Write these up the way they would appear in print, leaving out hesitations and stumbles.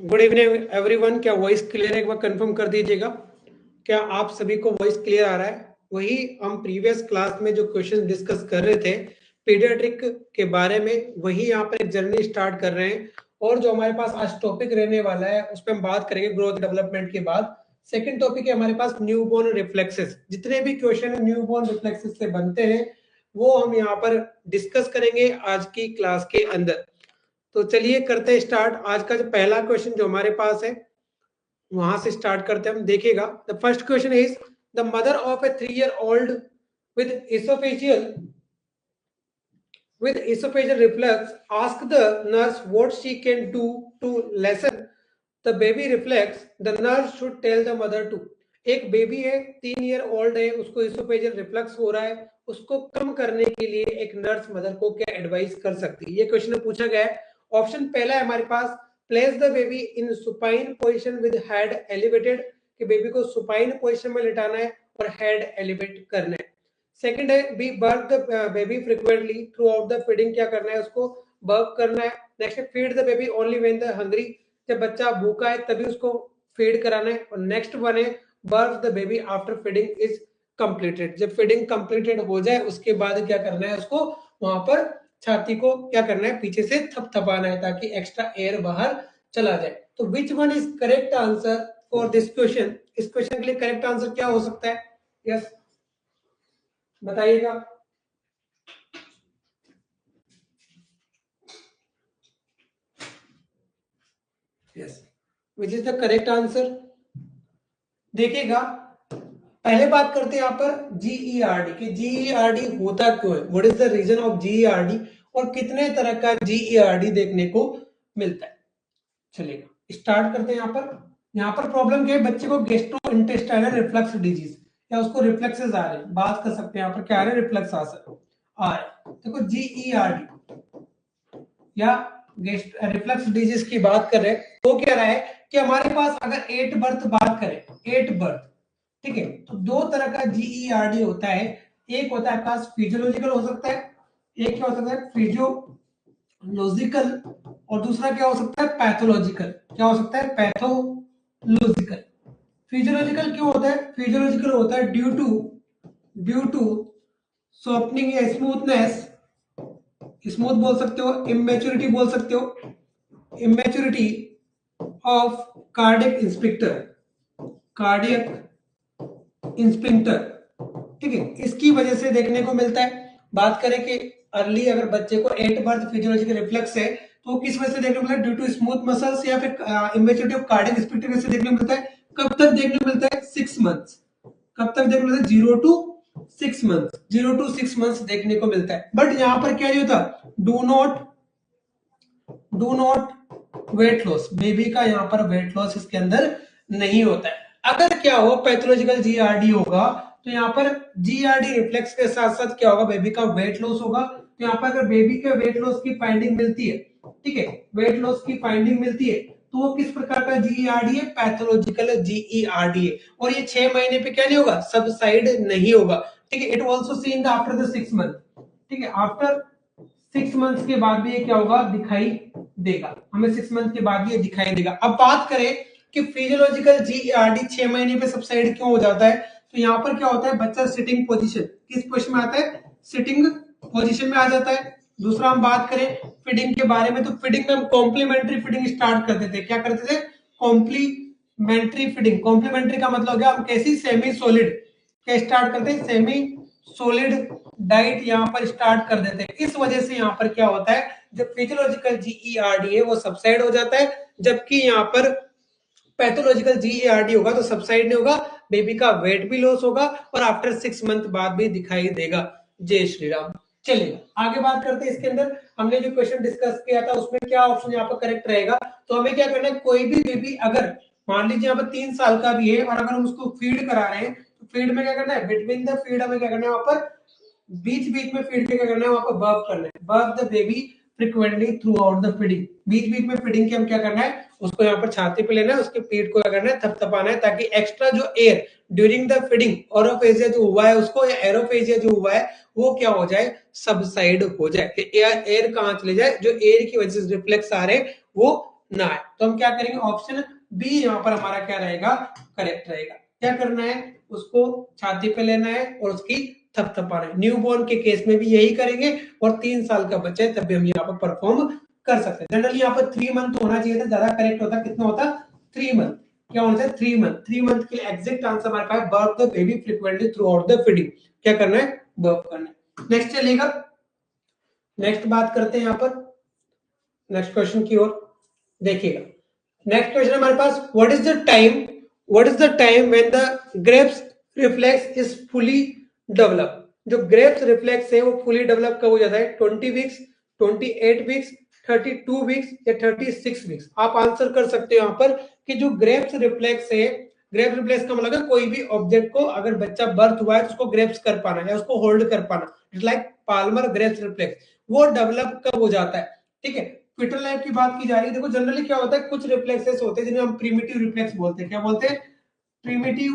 Good evening everyone. क्या voice clear है? एक बार कंफर्म कर दीजिएगा। क्या आप सभी को वॉइस क्लियर आ रहा है? वही हम प्रीवियस क्लास में जो क्वेश्चन डिस्कस कर रहे थे पीडियाट्रिक के बारे में, वही यहाँ पर एक जर्नी स्टार्ट कर रहे हैं। और जो हमारे पास आज टॉपिक रहने वाला है उस पर हम बात करेंगे ग्रोथ डेवलपमेंट के बाद। सेकंड टॉपिक है हमारे पास न्यूबॉर्न रिफ्लेक्सेस। जितने भी क्वेश्चन न्यूबॉर्न रिफ्लेक्सेस से बनते हैं वो हम यहाँ पर डिस्कस करेंगे आज की क्लास के अंदर। तो चलिए करते हैं स्टार्ट। आज का जो पहला क्वेश्चन जो हमारे पास है वहां से स्टार्ट करते हैं। हम देखिएगा, the first question is the mother of A 3-year-old with esophageal reflux ask the nurse what she can do to lessen the baby reflex. The nurse should tell the mother to. एक baby है, 3-year-old है, उसको oesophageal reflux हो रहा है, उसको कम करने के लिए एक नर्स मदर को क्या एडवाइस कर सकती है? ये क्वेश्चन पूछा गया है। ऑप्शन पहला है हमारे पास, place the baby in supine position with head elevated, कि बेबी को सुपाइन पोजीशन में लिटाना है और हेड एलिवेट करना है। सेकंड है be burp the baby frequently throughout the feeding, क्या करना है? उसको बर्प करना है। नेक्स्ट है feed the baby only when the hungry, जब बच्चा भूखा है तभी उसको फीड कराना है। और नेक्स्ट वन है burp the baby after feeding is completed, जब फीडिंग कंप्लीटेड हो जाए उसके बाद क्या करना है? उसको वहां पर छाती को क्या करना है? पीछे से थपथपाना है ताकि एक्स्ट्रा एयर बाहर चला जाए। तो which one is correct answer for this question? इस क्वेश्चन के लिए करेक्ट आंसर क्या हो सकता है? यस बताइएगा। Yes, which is the correct answer? देखिएगा, पहले बात करते हैं यहाँ पर जीईआरडी कि जीईआरडी होता क्यों है, what is the reason of GERD और कितने तरह का जीईआरडी देखने को मिलता है। चलिए स्टार्ट करते हैं। यहाँ पर प्रॉब्लम क्या है? बच्चे को गैस्ट्रोइंटेस्टाइनल रिफ्लक्स डिजीज या उसको रिफ्लेक्सेस आ रहे हैं, बात कर सकते हैं यहाँ पर क्या आ रहे हैं? रिफ्लक्स आ रहे। देखो जीईआरडी या रिफ्लक्स डिजीज की बात कर रहे हैं तो क्या रहा है कि हमारे पास अगर 8 बर्थ बात करें, 8 बर्थ, ठीक है, तो दो तरह का जीईआरडी होता है। एक होता है पास फिजियोलॉजिकल हो सकता है, एक क्या हो सकता है? फिजियोलॉजिकल, और दूसरा क्या हो सकता है? पैथोलॉजिकल। क्या हो सकता है? पैथोलॉजिकल। फिजियोलॉजिकल क्यों होता है? फिजियोलॉजिकल होता है ड्यू टू सॉफ्टनिंग या स्मूथनेस, स्मूथ बोल सकते हो, इमेच्योरिटी बोल सकते हो, इमेच्योरिटी ऑफ कार्डियक इंस्पिंक्टर, ठीक है, इसकी वजह से देखने को मिलता है। बात करें कि अर्ली अगर बच्चे को 8 बर्थ फिजियोलॉजिकल रिफ्लेक्स है तो किस वजह से देखने को मिलता है? ड्यू टू स्मूथ मसल्स या फिर इमेच्योरिटी ऑफ कार्डियक इंस्पिंक्टर से देखने को मिलता है। कब तक देखने को मिलता है? 6 मंथ्स। कब तक देखने को मिलता है? 0 to 6 मंथ्स। 0 to 6 मंथ्स देखने को मिलता है। बट यहां पर क्या नहीं होता? Do not weight loss, baby का यहाँ पर वेट लॉस इसके अंदर नहीं होता है। अगर क्या हो पैथोलॉजिकल जीआरडी होगा तो यहाँ पर जीआरडी रिफ्लेक्स के साथ साथ क्या होगा? बेबी का वेट लॉस होगा। तो यहाँ पर अगर बेबी के वेट लॉस की फाइंडिंग मिलती है, ठीक है, वेट लॉस की फाइंडिंग मिलती है तो वो किस प्रकार का जीईआरडी है? पैथोलॉजिकल जीईआरडी है। और ये 6 महीने पे क्या नहीं होगा? सबसाइड नहीं होगा, ठीक है। It also seen after the 6 month, ठीक है, आफ्टर 6 मंथ्स के बाद भी ये क्या होगा? दिखाई देगा हमें। 6 मंथ के बाद भी ये दिखाई देगा। अब बात करें कि फिजियोलॉजिकल जीईआरडी 6 महीने पे सबसाइड क्यों हो जाता है, तो यहाँ पर क्या होता है? बच्चा सिटिंग पोजीशन, किस पोजीशन में आता है? सिटिंग पोजीशन में आ जाता है। दूसरा हम बात करें फीडिंग के बारे में, तो फीडिंग में हम कॉम्प्लीमेंट्री फीडिंग स्टार्ट करते थे। क्या करते थे? Complementary feeding. कॉम्प्लीमेंट्री का मतलब क्या? हम कैसी? सेमी सॉलिड क्या स्टार्ट करते हैं? सेमी सॉलिड डाइट यहाँ पर स्टार्ट कर देते हैं। इस वजह से यहाँ पर क्या होता है? जब फिजियोलॉजिकल जीईआरडी है वो सबसाइड हो जाता है, जबकि यहाँ पर पैथोलॉजिकल जीईआरडी होगा तो सबसाइड नहीं होगा, बेबी का वेट भी लॉस होगा और आफ्टर 6 मंथ बाद भी दिखाई देगा। जय श्री राम। चलिए आगे बात करते हैं। इसके अंदर हमने जो क्वेश्चन डिस्कस किया था उसमें क्या ऑप्शन यहाँ पर करेक्ट रहेगा? तो हमें क्या करना है? कोई भी बेबी अगर मान लीजिए यहाँ पर 3 साल का भी है और अगर हम उसको फीड करा रहे हैं तो फीड में क्या करना है? बिटवीन द फीड हमें क्या करना है? वहां पर बीच बीच में फीड के क्या करना है? वहां पर बर्प करना है। Burp the baby frequently throughout the feeding. बीच बीच में फीडिंग के हम क्या करना है? उसको यहाँ पर छाती पे लेना है, उसके पीठ को क्या करना है? थपथपाना है ताकि एक्स्ट्रा जो एयर ड्यूरिंग द फीडिंग ओरोफेजिया जो हुआ है उसको, या एरोफेजिया जो हुआ है वो क्या हो जाए? सबसाइड हो जाए। एयर कहाँ चले जाए? जो एयर की वजह से रिफ्लेक्स आ रहे हैं वो ना आए। तो हम क्या करेंगे, ऑप्शन बी यहाँ पर हमारा क्या रहेगा, करेक्ट रहेगा। क्या करना है, उसको छाती पे लेना है और उसकी थपथपाना है। न्यू बॉर्न के केस में भी यही करेंगे, और 3 साल का बच्चा है तब भी हम यहाँ पर परफॉर्म कर सकते हैं। जनरली यहाँ पर 3 मंथ होना चाहिए था, ज्यादा करेक्ट होता, कितना होता, 3 मंथ। क्या होना चाहिए, 3 मंथ। 3 मंथ के लिए एग्जैक्ट आंसर हमारे पास, burp the baby frequently throughout the feeding. क्या करना है, बर्थ करना है। नेक्स्ट चलेगा, नेक्स्ट बात करते हैं यहाँ पर नेक्स्ट क्वेश्चन की ओर। देखिएगा, नेक्स्ट क्वेश्चन हमारे पास, what is the time when the grasp reflex is fully develop. जो ग्रेप्स रिफ्लेक्स है वो फुली डेवलप कब हो जाता है, 20 वीक्स, 28 वीक्स, 32 वीक्स या 36 वीक्स। आप आंसर कर सकते हो यहाँ पर कि जो ग्रेप्स रिफ्लेक्स है, ग्रेप्स रिफ्लेक्स का मतलब है कोई भी ऑब्जेक्ट को अगर बच्चा बर्थ हुआ है तो उसको ग्रेप्स कर पाना या उसको होल्ड कर पाना, it's like Palmer grapes reflex. वो डेवलप कब हो जाता है, ठीक है। फीटल लाइफ की बात की जा रही है। देखो जनरली क्या होता है, कुछ रिफ्लेक्सेस होते हैं जिन्हें हम प्रिमिटिव रिफ्लेक्स बोलते हैं। क्या बोलते हैं, प्रिमिटिव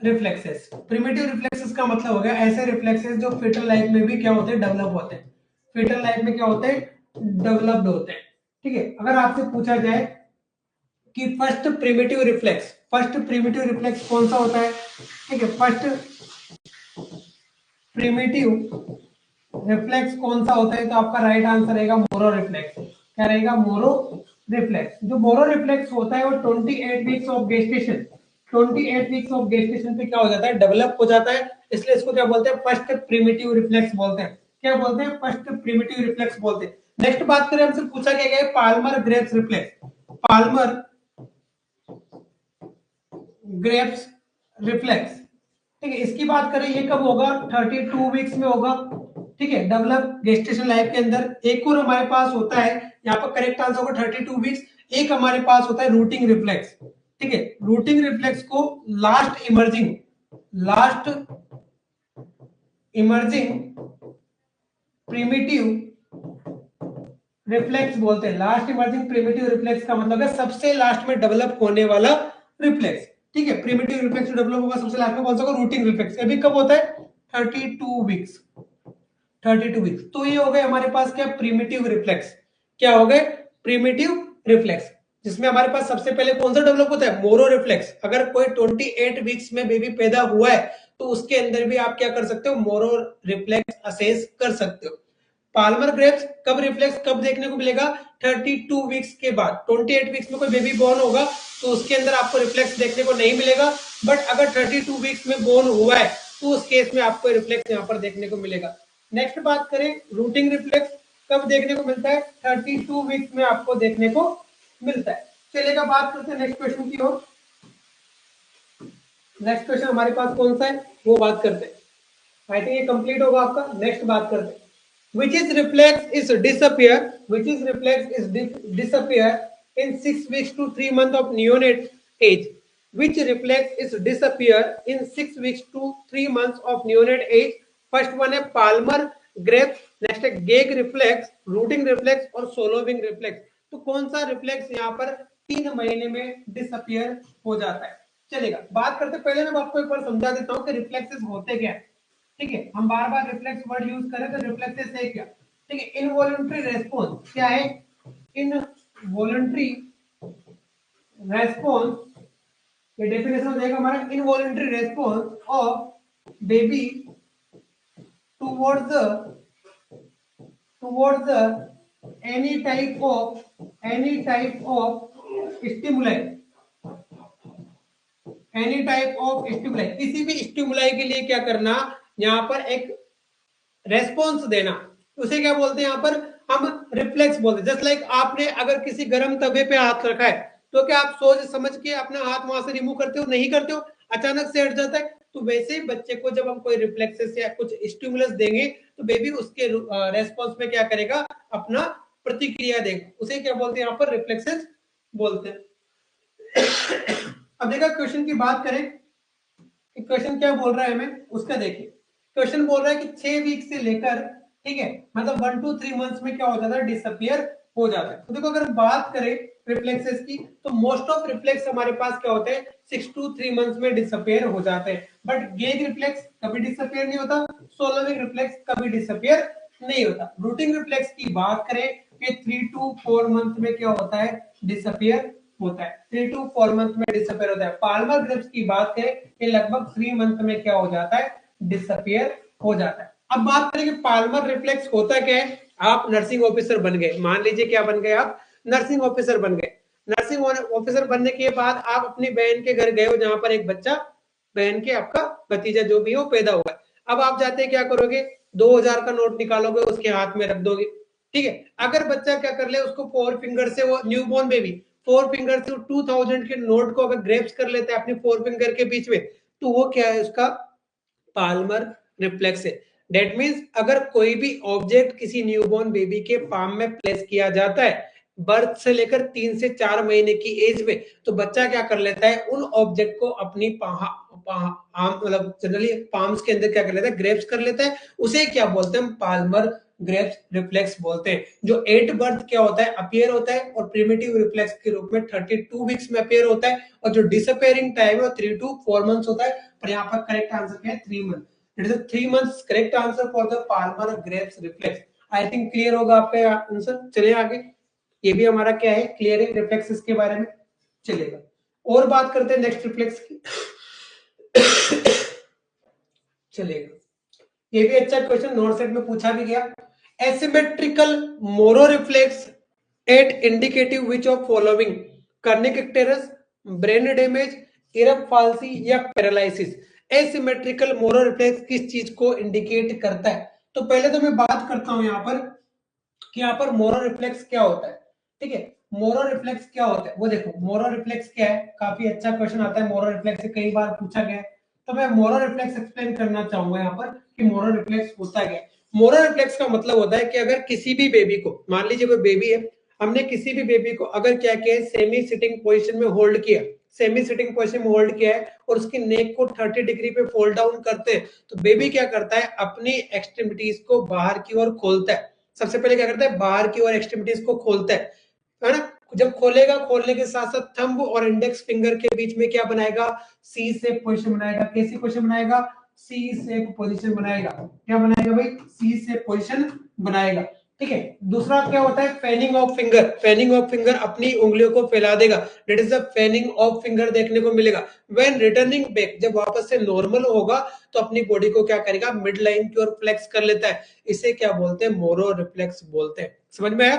रिफ्लेक्सेस। प्रिमिटिव रिफ्लेक्सेस का मतलब हो गया ऐसे रिफ्लेक्सेस जो फीटल लाइफ में भी क्या होते हैं, डेवलप होते हैं। फीटल लाइफ में क्या होते हैं, डेवलप्ड होते हैं, ठीक है। अगर आपसे पूछा जाए कि फर्स्ट प्रिमिटिव रिफ्लेक्स कौन सा होता है, ठीक है, फर्स्ट प्रिमिटिव रिफ्लेक्स कौन सा होता है, तो आपका राइट आंसर रहेगा मोरो रिफ्लेक्स। क्या रहेगा, मोरो रिफ्लेक्स। जो मोरो रिफ्लेक्स होता है वो 28 weeks of gestation, 28 weeks of gestation पे क्या हो जाता है, डेवलप हो जाता है। इसलिए इसको क्या बोलते हैं, फर्स्ट प्रिमिटिव रिफ्लेक्स बोलते हैं। क्या बोलते हैं, फर्स्ट प्रिमिटिव रिफ्लेक्स बोलते हैं। नेक्स्ट बात करें, हमसे पूछा क्या गया है, Palmer grapes reflex. Palmer grapes reflex, ठीक है, इसकी बात करें ये कब होगा, 32 वीक्स में होगा, ठीक है, डेवलप गेस्टेशन लाइफ के अंदर। एक और हमारे पास होता है, यहाँ पर करेक्ट आंसर होगा 32 वीक्स। एक हमारे पास होता है रूटिंग रिफ्लेक्स, ठीक है। रूटिंग रिफ्लेक्स को लास्ट इमर्जिंग प्रिमिटिव रिफ्लेक्स बोलते हैं। लास्ट इमर्जिंग प्रिमिटिव रिफ्लेक्स का मतलब है सबसे लास्ट में डेवलप होने वाला रिफ्लेक्स, ठीक है। प्रिमिटिव रिफ्लेक्स डेवलप होगा सबसे लास्ट में, कौन सा होगा, रूटिंग रिफ्लेक्स। अभी कब होता है, 32 वीक्स, 32 वीक्स। तो ये हो गए हमारे पास क्या, प्रिमिटिव रिफ्लेक्स। क्या हो गए, प्रिमिटिव रिफ्लेक्स, जिसमें हमारे पास सबसे पहले कौन सा डेवलप होता है, मोरो रिफ्लेक्स। अगर कोई 28 वीक्स में बेबी पैदा हुआ है तो उसके अंदर भी आप क्या कर सकते हो, मोरो रिफ्लेक्स असेस कर सकते हो। पाल्मर ग्रेप्स कब रिफ्लेक्स कब देखने को मिलेगा, 32 वीक्स के बाद। 28 वीक्स में कोई बेबी बोर्न होगा तो उसके अंदर आपको रिफ्लेक्स देखने को नहीं मिलेगा, बट अगर 32 वीक्स में बोर्न हुआ है तो उस केस में आपको रिफ्लेक्स यहाँ पर देखने को मिलेगा। नेक्स्ट बात करें, रूटिंग रिफ्लेक्स कब देखने को मिलता है, 32 वीक्स में आपको देखने को मिलता है। चलेगा, बात करते हैं नेक्स्ट क्वेश्चन की ओर। नेक्स्ट क्वेश्चन हमारे पास कौन सा है वो बात करते हैं। आई थिंक ये कंप्लीट होगा आपका। नेक्स्ट बात करते हैं, which is reflex is disappear in 6 weeks to 3 months of neonate age. Which reflex is disappear in 6 weeks to 3 months of neonate age? First one है पाल्मर ग्रेप्स, नेक्स्ट है गेग reflex, routing reflex और सोलोविंग reflex. तो कौन सा reflex यहाँ पर 3 महीने में डिसअपियर हो जाता है। चलेगा, बात करते पहले मैं आपको एक बार समझा देता हूँ कि रिफ्लेक्सेस होते क्या है, ठीक है। हम बार बार रिफ्लेक्स वर्ड यूज करें तो रिफ्लेक्सेस है क्या, ठीक है। इनवॉलंटरी रेस्पॉन्स क्या है, इनवॉलंटरी रेस्पॉन्स, ये डेफिनेशन हो जाएगा हमारा, involuntary response of baby towards the any type of stimuli, किसी भी स्टिमुलाई के लिए क्या करना, यहाँ पर एक रेस्पॉन्स देना, उसे क्या बोलते हैं, यहाँ पर हम रिफ्लेक्स बोलते हैं। जस्ट लाइक आपने अगर किसी गर्म तवे पे हाथ रखा है तो क्या आप सोच समझ के अपना हाथ वहां से रिमूव करते हो, नहीं करते हो, अचानक से हट जाता है। तो वैसे ही बच्चे को जब हम कोई रिफ्लेक्सेस या कुछ स्टिमुलस देंगे तो बेबी उसके रेस्पॉन्स में क्या करेगा, अपना प्रतिक्रिया देगा, उसे क्या बोलते हैं, यहाँ पर रिफ्लेक्सेस बोलते हैं। अब देखा, क्वेश्चन की बात करें, क्वेश्चन क्या बोल रहा है हमें उसका देखिए। क्वेश्चन बोल रहा है कि 6 वीक से लेकर, ठीक है, मतलब 1 to 3 मंथ्स में क्या हो जाता है, डिसअपियर हो जाता है। तो देखो, अगर बात करें रिफ्लेक्सेस की तो मोस्ट ऑफ रिफ्लेक्स हमारे पास क्या होते हैं, 6 to 3 मंथ्स में डिसअपियर हो जाते हैं। बट गेज रिफ्लेक्स कभी डिसअपियर नहीं होता, सोलोविंग रिफ्लेक्स कभी डिसअपियर नहीं होता। रूटिंग रिफ्लेक्स की बात करें ये 3 to 4 मंथ में क्या होता है, डिसअपियर होता है। 3 to 4 मंथ में डिसअपियर होता है। पाल्मर ग्रिप्स की बात करें, ये लगभग 3 मंथ में क्या हो जाता है, डिसअपियर हो जाता है। अब बात करें कि पाल्मर रिफ्लेक्स होता क्या है। आप नर्सिंग ऑफिसर बन गए, मान लीजिए क्या बन गए आप, नर्सिंग ऑफिसर बन गए। नर्सिंग ऑफिसर बनने के बाद आप अपनी बहन के घर गए हो, जहां पर एक बच्चा, बहन के आपका भतीजा जो भी हो पैदा हुआ है। अब आप जाते क्या करोगे, 2000 का नोट निकालोगे, उसके हाथ में रख दोगे, ठीक है। अगर बच्चा क्या कर ले, उसको 4 फिंगर से, वो न्यूबॉर्न बेबी 4 फिंगर से 2000 के नोट को अगर ग्रेप्स कर लेता है अपनी 4 फिंगर के बीच में, तो वो क्या है, उसका पाल्मर रिफ्लेक्स है। डेट मीन्स अगर कोई भी ऑब्जेक्ट किसी न्यूबॉर्न बेबी के पाम में प्लेस किया जाता है बर्थ से लेकर 3 से 4 महीने की एज में, तो बच्चा क्या कर लेता है, उन ऑब्जेक्ट को अपनी मतलब जनरली पाम्स के अंदर क्या कर लेता है, ग्रेप्स कर लेता है। उसे क्या बोलते हैं, पाल्मर ग्रेप्स रिफ्लेक्स बोलते हैं। जो 8 बर्थ क्या होता है, अपीयर होता है, और प्रिमिटिव रिफ्लेक्स के रूप में 32 वीक्स में अपीयर होता है, और जो डिसअपियरिंग टाइम है वो 3 to 4 मंथ्स होता है। पर यहाँ पर करेक्ट आंसर क्या है, 3 month. It is 3 months correct answer for the Palmer grapes reflex. I think clear होगा आपका आंसर। चलिए आगे, ये भी हमारा क्या है, क्लियर है रिफ्लेक्सेस के बारे में। चलेगा, और बात करते हैं नेक्स्ट रिफ्लेक्स की। चलेगा, ये भी अच्छा क्वेश्चन नोट सेट में पूछा भी गया। Asymmetrical Moro reflex at indicative which of following, kernicterus, brain damage, Erb palsy या पैरालिसिस। एसिमेट्रिकल मोरो रिफ्लेक्स किस चीज को इंडिकेट करता है? तो पहले तो मैं बात करता हूं यहाँ पर कि यहाँ पर मोरो रिफ्लेक्स क्या होता है, ठीक है। मोरो रिफ्लेक्स क्या होता है वो देखो, मोरो रिफ्लेक्स क्या है, काफी अच्छा क्वेश्चन आता है मोरो रिफ्लेक्स से, कई बार पूछा गया है। तो मैं मोरो रिफ्लेक्स एक्सप्लेन करना चाहूंगा यहाँ पर कि मोरो रिफ्लेक्स होता क्या है। मोरो रिफ्लेक्स का मतलब होता है कि अगर किसी भी बेबी को, मान लीजिए कोई बेबी है, हमने किसी भी बेबी को अगर क्या किया, सेमी सिटिंग पोजिशन में होल्ड किया, सेमी सिटिंग पोजिशन में होल्ड किया है, और उसकी नेक को 30 डिग्री पे फोल्ड डाउन करते हैं, तो बेबी क्या करता है, अपनी एक्सट्रीमिटीज को बाहर की ओर खोलता है। सबसे पहले क्या करता है, बाहर की ओर एक्सट्रीमिटीज को खोलता है ना। जब खोलेगा, खोलने के साथ साथ थंब और इंडेक्स फिंगर के बीच में क्या बनाएगा, सी शेप पोजीशन बनाएगा। कैसी पोजीशन बनाएगा, सी शेप पोजीशन बनाएगा। क्या बनाएगा भाई, सी शेप पोजीशन बनाएगा, ठीक है। दूसरा क्या होता है, fanning of finger. Fanning of finger, अपनी उंगलियों को फैला देगा, that is the fanning of finger देखने को मिलेगा। व्हेन रिटर्निंग बैक, जब वापस से नॉर्मल होगा तो अपनी बॉडी को क्या करेगा, मिड लाइन की ओर फ्लेक्स कर लेता है। इसे क्या बोलते हैं, मोरो रिफ्लेक्स बोलते हैं। समझ में आया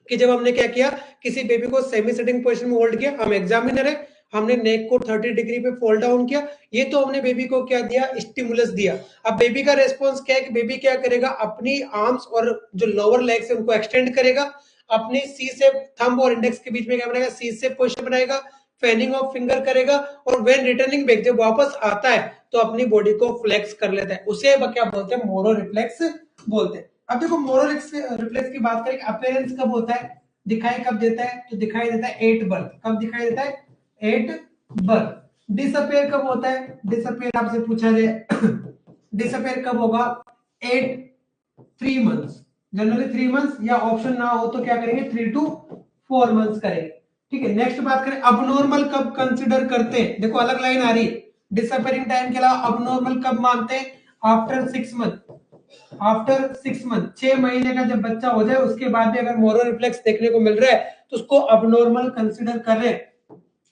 कि जब हमने क्या किया, किसी बेबी को सेमी सिटिंग पोजीशन में होल्ड किया, हम एग्जामिनर है, हमने नेक को 30 डिग्री पे फोल्ड डाउन किया, ये तो हमने बेबी को क्या दिया, स्टिमुलस दिया। अब बेबी का रेस्पॉन्स क्या है कि बेबी क्या करेगा, अपनी आर्म्स और जो लोअर लेग्स है उनको एक्सटेंड करेगा, अपनी सी से थंब और इंडेक्स के बीच में क्या बनाएगा, सी से पोजीशन बनाएगा, फैनिंग ऑफ फिंगर करेगा, और व्हेन रिटर्निंग बैक, जब वापस आता है तो अपनी बॉडी को फ्लेक्स कर लेता है। उसे क्या बोलते हैं, मोरो रिफ्लेक्स बोलते हैं। अब देखो मोरो रिफ्लेक्स की बात करें, अपीयरेंस कब होता है, दिखाई कब देता है, तो दिखाई देता है 8 बर्थ। कब दिखाई देता है, 8 बर्थ। डिसअपियर कब होता है, डिसअपियर आपसे पूछा जाए, डिसअपियर कब होगा, 3 मंथ्स, जनरली 3 मंथ्स, या ऑप्शन ना हो तो क्या करेंगे, 3 to 4 मंथ्स करेंगे, ठीक है। नेक्स्ट बात करें, अबनॉर्मल कब कंसिडर करते हैं। देखो अलग लाइन आ रही है, डिसअपियरिंग टाइम के अलावा अबनॉर्मल कब मानते हैं, आफ्टर 6 मंथ। आफ्टर 6 मंथ, 6 महीने का जब बच्चा हो जाए उसके बाद भी अगर मोरो रिफ्लेक्स देखने को मिल रहा है तो उसको अबनॉर्मल कंसीडर कर रहे हैं।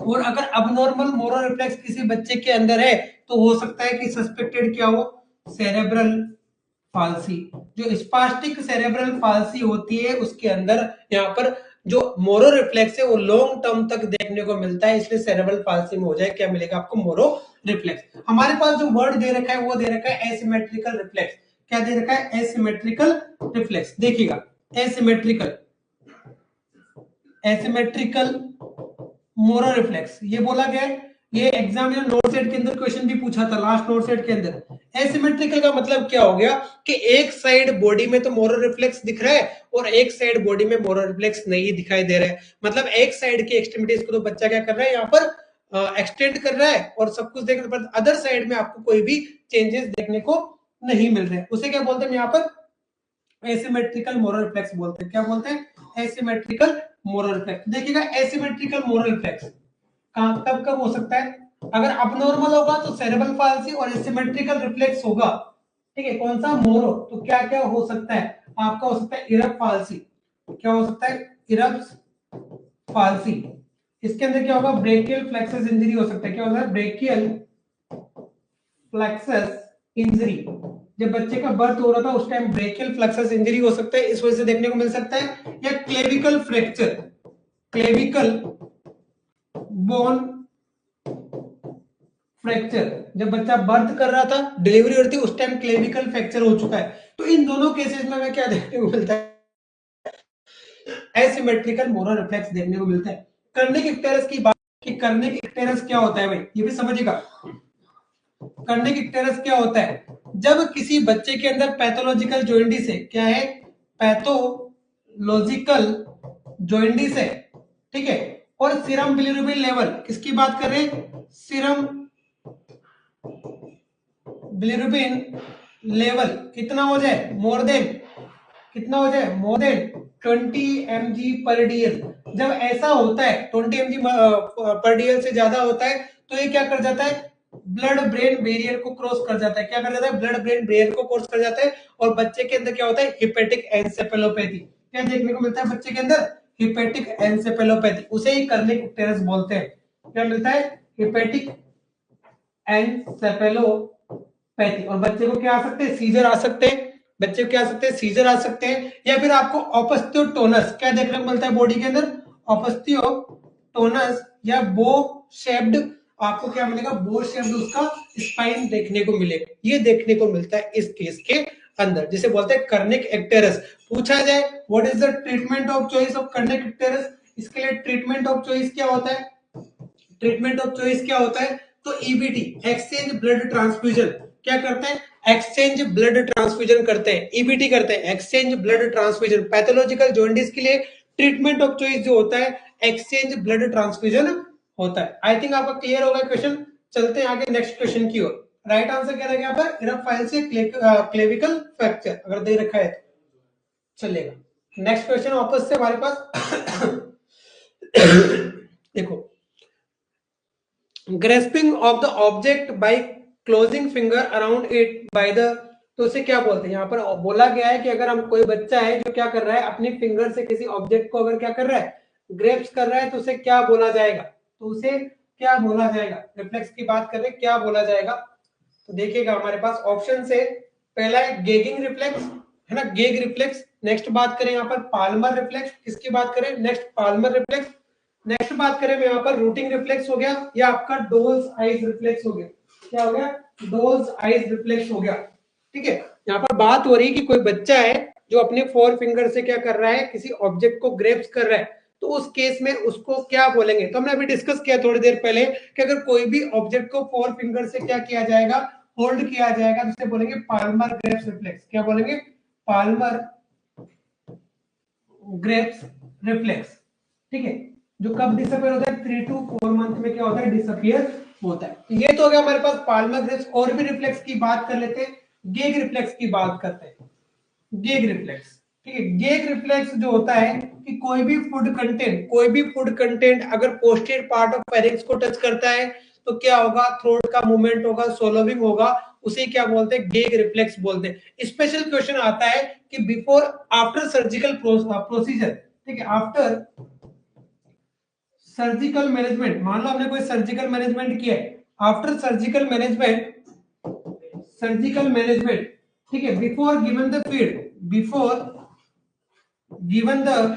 और अगर अबनॉर्मल मोरो रिफ्लेक्स किसी बच्चे के अंदर है तो हो सकता है कि सस्पेक्टेड क्या हो, सेरेब्रल पाल्सी। जो स्पास्टिक सेरेब्रल पाल्सी होती है उसके अंदर यहाँ पर जो मोरो रिफ्लेक्स है वो लॉन्ग टर्म तक देखने को मिलता है, इसलिए सेरेब्रल पाल्सी में हो जाए क्या मिलेगा आपको, मोरो रिफ्लेक्स। हमारे पास जो वर्ड दे रखा है वो दे रखा है एसिमेट्रिकल रिफ्लेक्स। क्या दे रखा है, एसिमेट्रिकल रिफ्लेक्स। देखिएगा, एसिमेट्रिकल, एसिमेट्रिकल मोरो रिफ्लेक्स ये बोला गया है। ये एग्जामिनर नोट सेट के अंदर क्वेश्चन भी पूछा था, लास्ट नोट सेट के अंदर। एसिमेट्रिकल का मतलब क्या हो गया कि एक साइड बॉडी में तो मोरो रिफ्लेक्स दिख रहा है और एक साइड बॉडी में मोरो रिफ्लेक्स नहीं दिखाई दे रहा है। मतलब एक साइड की एक्सट्रीमिटीज को तो बच्चा क्या कर रहा है, यहाँ पर एक्सटेंड कर रहा है और सब कुछ देख रहा है, अदर साइड में आपको कोई भी चेंजेस देखने को नहीं मिल रहे। उसे क्या बोलते हैं यहाँ पर, एसिमेट्रिकल मोरो रिफ्लेक्स बोलते हैं। क्या बोलते हैं, एसिमेट्रिकल मोरो रिफ्लेक्स। देखिएगा एसिमेट्रिकल मोरो रिफ्लेक्स कब कब हो सकता है, अगर अबनॉर्मल होगा तो सेरेब्रल पाल्सी और एसिमेट्रिकल रिफ्लेक्स होगा, ठीक है। कौन सा, मोरो, तो क्या क्या हो सकता है आपका, हो सकता है इरप पाल्सी, क्या हो सकता है, इरप्स फाल्सी। इसके अंदर क्या होगा, ब्रेकियल फ्लेक्सस इंजरी हो सकता है। क्या होता है, ब्रेकियल फ्लेक्सस इंजरी। जब बच्चे का बर्थ हो रहा था उस टाइम ब्रेकियल फ्लेक्सस इंजरी हो सकता है, इस वजह से देखने को मिल सकता है। या clavicle fracture, clavicle bone fracture, जब बच्चा बर्थ कर रहा था, डिलीवरी हो रही थी, उस टाइम क्लेविकल फ्रैक्चर हो चुका है। तो इन दोनों केसेस में हमें क्या देखने को मिलता है, एसिमेट्रिकल मोरल रिफ्लेक्स देखने को मिलता है। कर्निक इक्टेरस की बात, कि कर्निक इक्टेरस क्या होता है भाई, ये भी समझिएगा। कर्निक इक्टेरस क्या होता है, जब किसी बच्चे के अंदर पैथोलॉजिकल जॉइंडिस है, क्या है, पैथोलॉजिकल जॉइंडिस है, ठीक है, और सीरम बिलिरुबिन लेवल, किसकी बात कर रहे हैं, सीरम बिलिरुबिन लेवल कितना हो जाए, मोर देन, कितना हो जाए, मोर देन 20 mg पर डीएल। जब ऐसा होता है 20 mg पर डीएल से ज्यादा होता है, तो ये क्या कर जाता है, ब्लड ब्रेन बैरियर को क्रॉस कर जाता है। क्या कर जाता है, ब्लड ब्रेन बैरियर को क्रॉस कर जाता है, और बच्चे के अंदर क्या होता है, हिपेटिक एन्सेफेलोपैथी। क्या देखने को मिलता है बच्चे के अंदर, हिपेटिक एन्सेफेलोपैथी, उसे ही कर्निक इक्टेरस बोलते हैं। क्या मिलता है, हिपेटिक एन्सेफेलोपैथी। और बच्चे को क्या आ सकते हैं, सीजर आ सकते हैं, बच्चे को क्या आ सकते हैं, सीजर आ सकते हैं। या फिर आपको ऑपस्थियोटोनस क्या देखने को मिलता है बॉडी के अंदर, ऑपस्थियोटोनस या बो शेप्ड, आपको क्या मिलेगा, बो शेप्ड उसका स्पाइन देखने को मिलेगा। ये देखने को मिलता है इस केस के अंदर, जिसे बोलते हैं कर्निक इक्टेरस। पूछा जाए what is the treatment of choice of Kernig icterus, इसके लिए ट्रीटमेंट ऑफ चॉइस क्या होता है, ट्रीटमेंट ऑफ चॉइस क्या होता है, तो ईबीटी, एक्सचेंज ब्लड ट्रांसफ्यूजन। क्या करते हैं, एक्सचेंज ब्लड ट्रांसफ्यूजन करते हैं, ईबीटी करते हैं, exchange blood transfusion. Pathological jaundice के लिए ट्रीटमेंट ऑफ चॉइस जो होता है, एक्सचेंज ब्लड ट्रांसफ्यूजन होता है। आई थिंक आपका क्लियर होगा क्वेश्चन। चलते हैं आगे नेक्स्ट क्वेश्चन की ओर। राइट आंसर क्या रहेगा यहाँ पर, इरप्ट से क्लेविकल फ्रैक्चर, अगर दे रखा है तो चलेगा। नेक्स्ट क्वेश्चन वापस से हमारे पास देखो, grasping of the object by closing finger around it by the, तो उसे क्या बोलते हैं, यहाँ पर बोला गया है कि अगर हम, कोई बच्चा है जो क्या कर रहा है, अपनी फिंगर से किसी ऑब्जेक्ट को अगर क्या कर रहा है, ग्रेप्स कर रहा है, तो उसे क्या बोला जाएगा, तो उसे क्या बोला जाएगा, रिफ्लेक्स की बात कर रहे हैं, क्या बोला जाएगा। तो देखिएगा हमारे पास ऑप्शन से, पहला है गेगिंग रिफ्लेक्स, है ना, गेग रिफ्लेक्स। नेक्स्ट बात करें यहाँ पर पाल्मर रिफ्लेक्स, किसकी बात करें, नेक्स्ट पाल्मर रिफ्लेक्स। नेक्स्ट बात करें यहाँ पर रूटिंग रिफ्लेक्स हो गया, या आपका डोल्स आइज रिफ्लेक्स हो गया। क्या हो गया, डोल्स आइज रिफ्लेक्स हो गया। ठीक है, यहाँ पर बात हो रही है कि कोई बच्चा है जो अपने 4 फिंगर से क्या कर रहा है, किसी ऑब्जेक्ट को ग्रेप्स कर रहा है, तो उस केस में उसको क्या बोलेंगे। तो हमने अभी डिस्कस किया थोड़ी देर पहले कि अगर कोई भी ऑब्जेक्ट को 4 फिंगर से क्या किया जाएगा, होल्ड किया जाएगा, तो उसे बोलेंगे पाल्मर ग्रेप्स रिफ्लेक्स। क्या बोलेंगे, पाल्मर ग्रेप्स रिफ्लेक्स। ठीक है, जो कब डिसअपियर होता है, 3 to 4 मंथ में क्या होता है, डिसअपियर होता है। ये तो हो गया हमारे पास पाल्मर ग्रेप्स। और भी रिफ्लेक्स की बात कर लेते हैं, गेग रिफ्लेक्स की बात करते हैं। गेग रिफ्लेक्स, ठीक है, गेग रिफ्लेक्स जो होता है कि कोई भी फूड कंटेंट अगर पोस्टीरियर पार्ट ऑफ फेरिंक्स को टच करता है, तो क्या होगा, थ्रोट का मूवमेंट होगा, सोलोविंग होगा, उसे क्या बोलते हैं, गेग रिफ्लेक्स बोलते हैं। स्पेशल क्वेश्चन आता है कि बिफोर आफ्टर सर्जिकल प्रोसीजर, ठीक है, आफ्टर सर्जिकल मैनेजमेंट, मान लो हमने कोई सर्जिकल मैनेजमेंट किया है, आफ्टर सर्जिकल मैनेजमेंट, ठीक है, before given the feed, before given the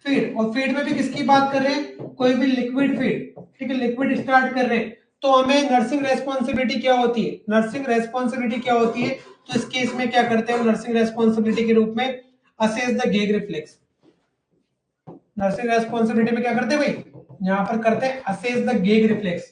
feed, और फीड में भी किसकी बात कर रहे हैं, कोई भी लिक्विड फीड, ठीक है, लिक्विड स्टार्ट कर रहे हैं, तो हमें नर्सिंग रेस्पॉन्सिबिलिटी क्या होती है, नर्सिंग रेस्पॉन्सिबिलिटी क्या होती है, तो इस केस में क्या करते हैं, नर्सिंग रेस्पॉन्सिबिलिटी के रूप में assess the gag reflex. Nursing responsibility में क्या करते हैं भाई, यहाँ पर करते हैं असेस द गेग रिफ्लेक्स।